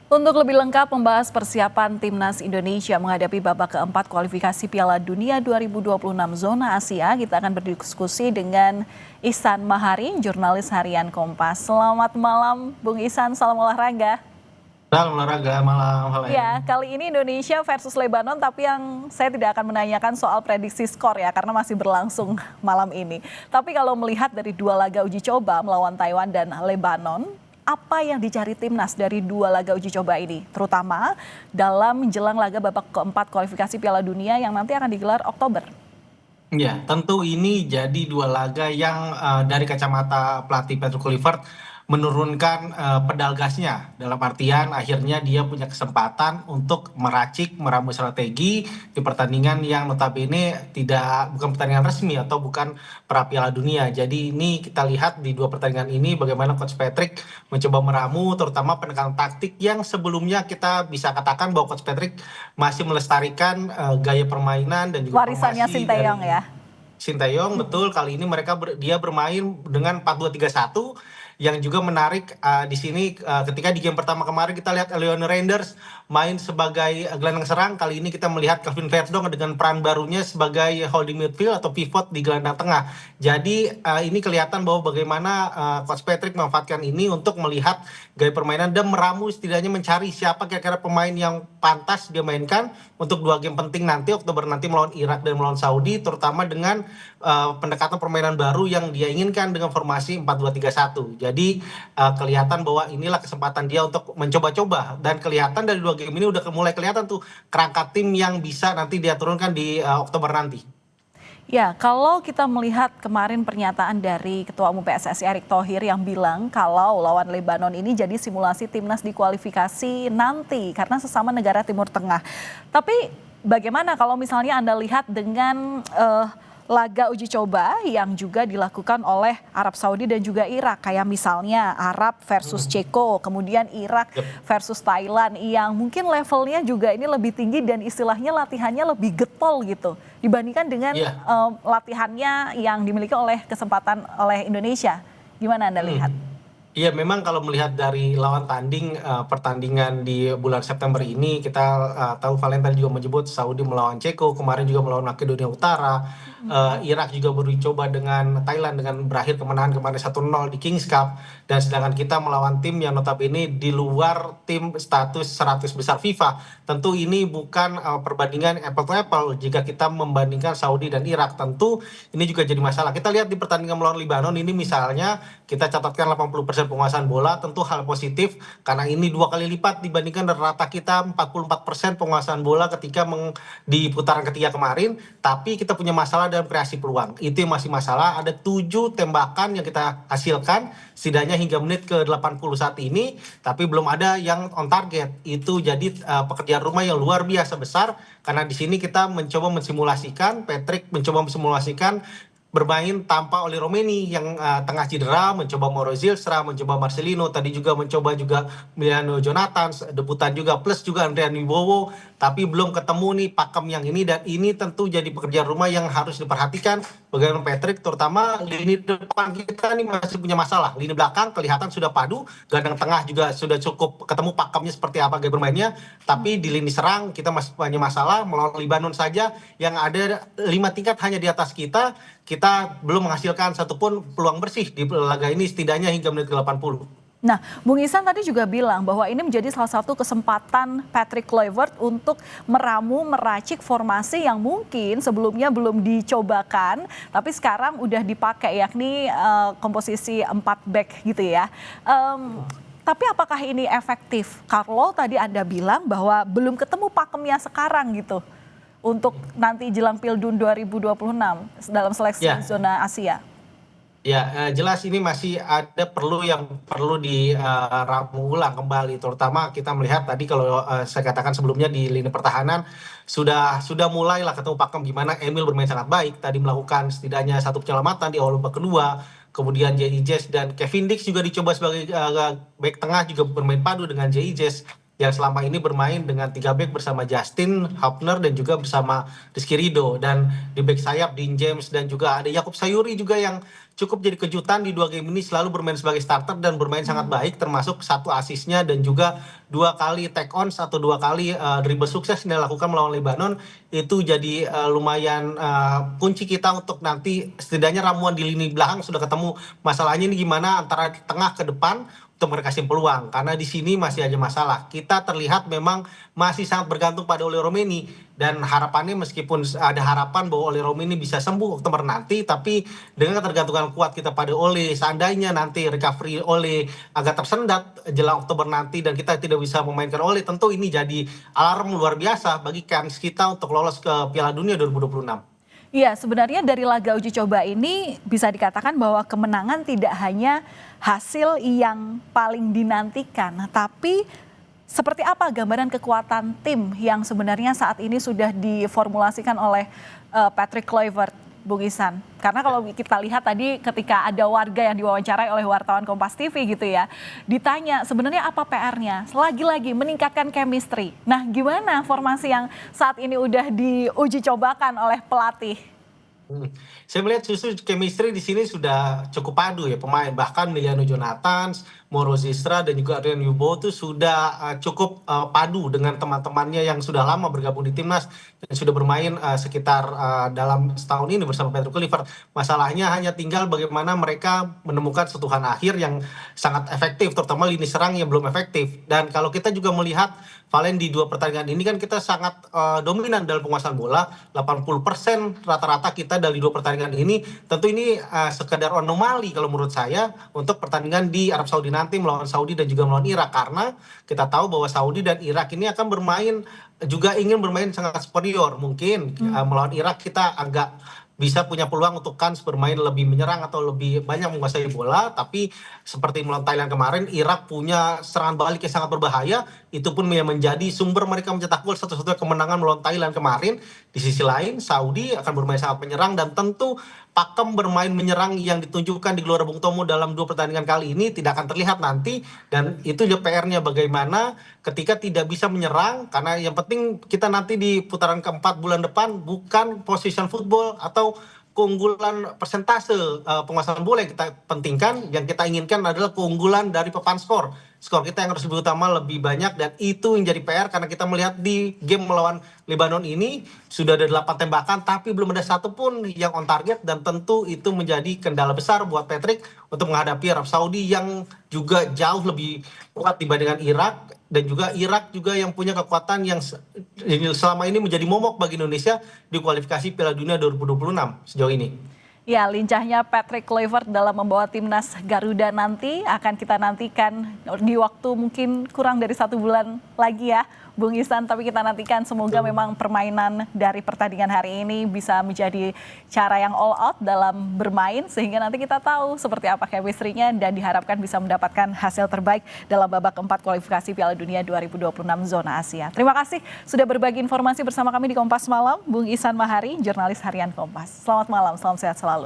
Untuk lebih lengkap membahas persiapan Timnas Indonesia menghadapi babak keempat kualifikasi Piala Dunia 2026 zona Asia, kita akan berdiskusi dengan Ihsan Mahari, jurnalis harian Kompas. Selamat malam, Bung Ihsan, salam olahraga. Salam olahraga malam, Helen. Ya, kali ini Indonesia versus Lebanon, tapi yang saya tidak akan menanyakan soal prediksi skor ya, karena masih berlangsung malam ini. Tapi kalau melihat dari dua laga uji coba melawan Taiwan dan Lebanon, apa yang dicari timnas dari dua laga uji coba ini, terutama dalam menjelang laga babak keempat kualifikasi Piala Dunia yang nanti akan digelar Oktober? Ya, tentu ini jadi dua laga yang dari kacamata pelatih Patrick Kluivert menurunkan pedal gasnya. Dalam artian akhirnya dia punya kesempatan untuk meracik, meramu strategi di pertandingan yang notabene bukan pertandingan resmi atau bukan pra Piala Dunia. Jadi ini kita lihat di dua pertandingan ini bagaimana Coach Patrick mencoba meramu terutama pendekatan taktik yang sebelumnya kita bisa katakan bahwa Coach Patrick masih melestarikan gaya permainan dan juga Warisannya formasi dari Sinteyong ya. Sinteyong. Betul, kali ini dia bermain dengan 4-2-3-1 yang juga menarik di sini ketika di game pertama kemarin kita lihat Leon Reinders main sebagai gelandang serang, kali ini kita melihat Calvin Verdong dengan peran barunya sebagai holding midfield atau pivot di gelandang tengah. Jadi ini kelihatan bahwa bagaimana Coach Patrick memanfaatkan ini untuk melihat gaya permainan dan meramu, setidaknya mencari siapa kira-kira pemain yang pantas dia mainkan untuk dua game penting nanti Oktober nanti melawan Irak dan melawan Saudi, terutama dengan pendekatan permainan baru yang dia inginkan dengan formasi 4-2-3-1. Jadi kelihatan bahwa inilah kesempatan dia untuk mencoba-coba, dan kelihatan dari dua game ini udah mulai kelihatan tuh kerangka tim yang bisa nanti dia turunkan di Oktober nanti. Ya, kalau kita melihat kemarin pernyataan dari Ketua Umum PSSI Erick Thohir yang bilang kalau lawan Lebanon ini jadi simulasi timnas di kualifikasi nanti karena sesama negara Timur Tengah. Tapi bagaimana kalau misalnya Anda lihat dengan laga uji coba yang juga dilakukan oleh Arab Saudi dan juga Irak, kayak misalnya Arab versus Ceko, kemudian Irak versus Thailand yang mungkin levelnya juga ini lebih tinggi dan istilahnya latihannya lebih getol gitu dibandingkan dengan latihannya yang dimiliki oleh Indonesia. Gimana Anda lihat? Iya, memang kalau melihat dari lawan tanding pertandingan di bulan September ini, kita tahu Valentine juga menyebut Saudi melawan Ceko, kemarin juga melawan Makedonia Utara, Irak juga baru coba dengan Thailand dengan berakhir kemenangan kemarin 1-0 di Kings Cup, dan sedangkan kita melawan tim yang notabene di luar tim status 100 besar FIFA. Tentu ini bukan perbandingan apple to apple jika kita membandingkan Saudi dan Irak, tentu ini juga jadi masalah. Kita lihat di pertandingan melawan Lebanon ini misalnya, kita catatkan 80% penguasaan bola, tentu hal positif karena ini 2 kali lipat dibandingkan rata kita 44% penguasaan bola ketika di putaran ketiga kemarin. Tapi kita punya masalah dalam kreasi peluang, itu yang masih masalah. Ada 7 tembakan yang kita hasilkan setidaknya hingga menit ke 80 saat ini, tapi belum ada yang on target. Itu jadi pekerjaan rumah yang luar biasa besar, karena di sini kita mencoba mensimulasikan, Patrick mencoba mensimulasikan bermain tanpa Oli Romeni yang tengah cedera, mencoba Mauro Zilstra, mencoba Marcelino, tadi juga mencoba juga Miliano Jonathan, debutan juga, plus juga Andrian Wibowo, tapi belum ketemu nih pakem yang ini, dan ini tentu jadi pekerjaan rumah yang harus diperhatikan bagaimana Patrick, terutama lini depan kita nih masih punya masalah, lini belakang kelihatan sudah padu, gelandang tengah juga sudah cukup ketemu pakemnya seperti apa gaya bermainnya, tapi di lini serang kita masih punya masalah. Melawan Libanon saja yang ada 5 tingkat hanya di atas kita belum menghasilkan satupun peluang bersih di laga ini setidaknya hingga menit ke-80. Nah, Bung Ihsan tadi juga bilang bahwa ini menjadi salah satu kesempatan Patrick Kluivert untuk meracik formasi yang mungkin sebelumnya belum dicobakan, tapi sekarang udah dipakai, yakni komposisi 4 back gitu ya. Tapi apakah ini efektif? Kalau tadi Anda bilang bahwa belum ketemu pakemnya sekarang gitu, untuk nanti jelang Pildun 2026 dalam seleksi zona Asia. Ya, jelas ini masih ada yang perlu diramu ulang kembali, terutama kita melihat tadi kalau saya katakan sebelumnya di lini pertahanan sudah mulailah ketemu pakem, gimana Emil bermain sangat baik, tadi melakukan setidaknya 1 penyelamatan di awal babak kedua, kemudian J.I. Jess dan Kevin Dix juga dicoba sebagai back tengah juga bermain padu dengan J.I. Jess. yang selama ini bermain dengan 3 back bersama Justin Hubner dan juga bersama Rizky Ridho, dan di back sayap Dean James dan juga ada Yakub Sayuri juga yang cukup jadi kejutan di 2 game ini, selalu bermain sebagai starter dan bermain sangat baik, termasuk 1 asisnya dan juga 2 kali take on atau 2 kali dribble sukses yang dilakukan melawan Lebanon. Itu jadi lumayan kunci kita untuk nanti setidaknya ramuan di lini belakang sudah ketemu. Masalahnya ini gimana antara tengah ke depan untuk mereka peluang, karena di sini masih aja masalah. Kita terlihat memang masih sangat bergantung pada Oli Romeni, dan harapannya meskipun ada harapan bahwa Oli Romeni bisa sembuh Oktober nanti, tapi dengan ketergantungan kuat kita pada Oli, seandainya nanti recovery Oli agak tersendat jelang Oktober nanti dan kita tidak bisa memainkan Oli, tentu ini jadi alarm luar biasa bagi kans kita untuk lolos ke Piala Dunia 2026. Iya, sebenarnya dari laga uji coba ini bisa dikatakan bahwa kemenangan tidak hanya hasil yang paling dinantikan, tapi seperti apa gambaran kekuatan tim yang sebenarnya saat ini sudah diformulasikan oleh Patrick Kluivert, Bung Ihsan? Karena kalau kita lihat tadi ketika ada warga yang diwawancarai oleh wartawan Kompas TV gitu ya, ditanya sebenarnya apa PR-nya? Lagi-lagi meningkatkan chemistry. Nah, gimana formasi yang saat ini udah diuji cobakan oleh pelatih? Saya melihat justru chemistry di sini sudah cukup padu ya pemain, bahkan Miliano Jonathans, Moro Zistra dan juga Adrian Yubo itu sudah cukup padu dengan teman-temannya yang sudah lama bergabung di timnas dan sudah bermain sekitar dalam setahun ini bersama Patrick Kluivert. Masalahnya hanya tinggal bagaimana mereka menemukan sentuhan akhir yang sangat efektif, terutama lini serang yang belum efektif. Dan kalau kita juga melihat Valen di 2 pertandingan ini kan kita sangat dominan dalam penguasaan bola, 80% rata-rata kita dari 2 pertandingan ini. Tentu ini sekedar anomali kalau menurut saya untuk pertandingan di Arab Saudi nanti melawan Saudi dan juga melawan Irak, karena kita tahu bahwa Saudi dan Irak ini akan bermain juga ingin bermain sangat superior. Mungkin melawan Irak kita agak bisa punya peluang untuk kans bermain lebih menyerang atau lebih banyak menguasai bola, tapi seperti melawan Thailand kemarin, Irak punya serangan balik yang sangat berbahaya, itu pun yang menjadi sumber mereka mencetak gol satu-satunya kemenangan melawan Thailand kemarin. Di sisi lain, Saudi akan bermain sangat menyerang dan tentu pakem bermain menyerang yang ditunjukkan di Gelora Bung Tomo dalam 2 pertandingan kali ini tidak akan terlihat nanti, dan itu juga PR-nya bagaimana ketika tidak bisa menyerang, karena yang penting kita nanti di putaran keempat bulan depan bukan position football atau keunggulan persentase penguasaan bola yang kita pentingkan. Yang kita inginkan adalah keunggulan dari papan skor. Skor kita yang harus lebih utama, lebih banyak, dan itu yang jadi PR karena kita melihat di game melawan Lebanon ini sudah ada 8 tembakan tapi belum ada satu pun yang on target, dan tentu itu menjadi kendala besar buat Patrick untuk menghadapi Arab Saudi yang juga jauh lebih kuat dibandingkan Irak, dan juga Irak juga yang punya kekuatan yang selama ini menjadi momok bagi Indonesia di kualifikasi Piala Dunia 2026 sejauh ini. Ya, lincahnya Patrick Kluivert dalam membawa timnas Garuda nanti akan kita nantikan di waktu mungkin kurang dari 1 bulan lagi ya, Bung Ihsan. Tapi kita nantikan semoga memang permainan dari pertandingan hari ini bisa menjadi cara yang all out dalam bermain, sehingga nanti kita tahu seperti apa chemistry-nya dan diharapkan bisa mendapatkan hasil terbaik dalam babak keempat kualifikasi Piala Dunia 2026 zona Asia. Terima kasih sudah berbagi informasi bersama kami di Kompas Malam, Bung Ihsan Mahari, jurnalis harian Kompas. Selamat malam, salam sehat selalu.